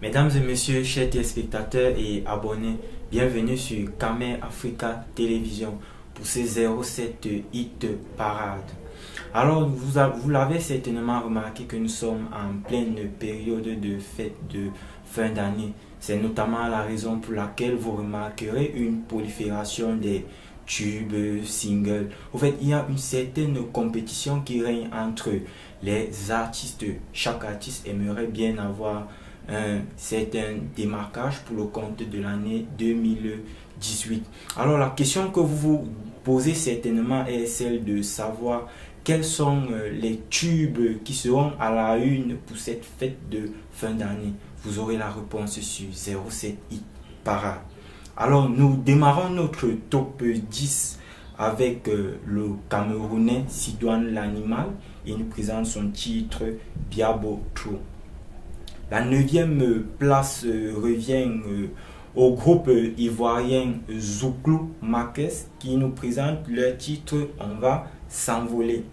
Mesdames et messieurs, chers téléspectateurs et abonnés, bienvenue sur Kamer Africa Télévision pour ces 07 Hit Parade. Alors, vous l'avez certainement remarqué que nous sommes en pleine période de fête de fin d'année. C'est notamment la raison pour laquelle vous remarquerez une prolifération des tubes, singles. En fait, il y a une certaine compétition qui règne entre les artistes. Chaque artiste aimerait bien avoir un certain démarquage pour le compte de l'année 2018. Alors la question que vous vous posez certainement est celle de savoir quels sont les tubes qui seront à la une pour cette fête de fin d'année. Vous aurez la réponse sur 07 Hit Parade. Alors nous démarrons notre top 10 avec le Camerounais Sidoine l'Animal. Il nous présente son titre Biabo Trou. La 9e place revient au groupe ivoirien Zouklou Marquez qui nous présente leur titre On va s'envoler.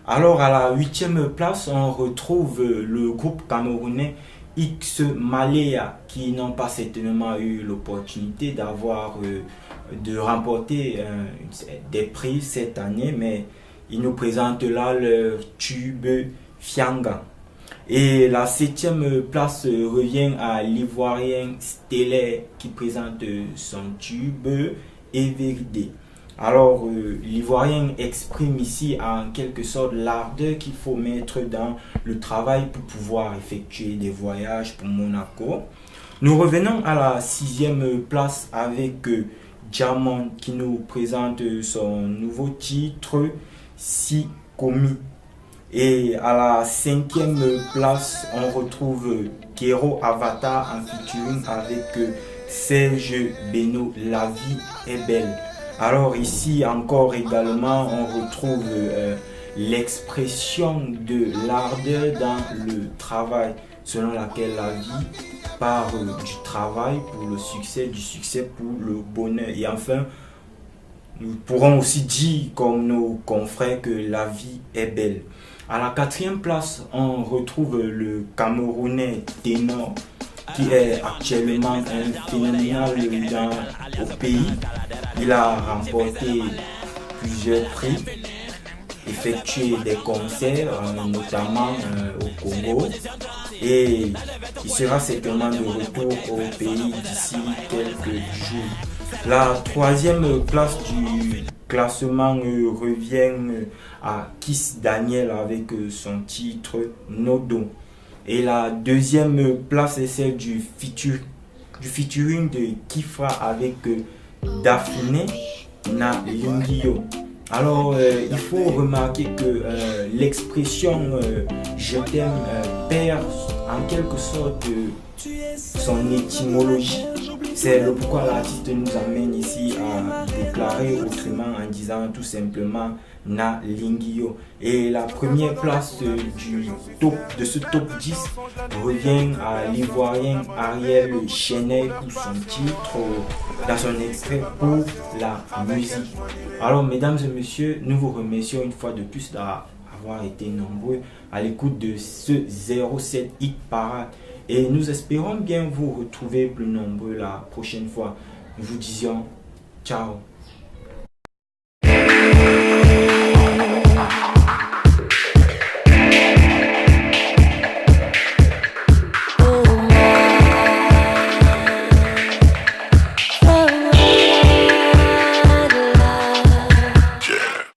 Alors à la 8e place, on retrouve le groupe camerounais X Malea qui n'ont pas certainement eu l'opportunité de remporter des prix cette année, mais ils nous présentent là leur tube Fianga. Et la 7e place revient à l'Ivoirien Stellaire qui présente son tube Everyday. Alors l'Ivoirien exprime ici en quelque sorte l'ardeur qu'il faut mettre dans le travail pour pouvoir effectuer des voyages pour Monaco. Nous revenons à la 6e place avec Diamond qui nous présente son nouveau titre Sikomi. Et à la 5e place, on retrouve Kero Avatar en featuring avec Serge Beno, La vie est belle. Alors ici encore également, on retrouve l'expression de l'ardeur dans le travail, selon laquelle la vie part du travail pour le succès, du succès pour le bonheur. Et enfin, nous pourrons aussi dire comme nos confrères que la vie est belle. À la 4e place, on retrouve le Camerounais Ténor qui est actuellement un phénoménal au pays. Il a remporté plusieurs prix, effectué des concerts, notamment au Congo. Et il sera certainement de retour au pays d'ici quelques jours. La 3e place du classement revient à Kiss Daniel avec son titre Nodo. Et la 2e place est celle du featuring de Kifra avec Daphné Nalingio. Alors il faut remarquer que l'expression je t'aime perd en quelque sorte son étymologie. C'est le pourquoi l'artiste nous amène ici à déclarer autrement en disant tout simplement Na Lingio. Et la première place de ce top 10 revient à l'Ivoirien Ariel Chenet pour son titre dans son extrait pour la musique. Alors mesdames et messieurs, nous vous remercions une fois de plus d'avoir été nombreux à l'écoute de ce 07 Hit Parade. Et nous espérons bien vous retrouver plus nombreux la prochaine fois. Nous vous disions ciao.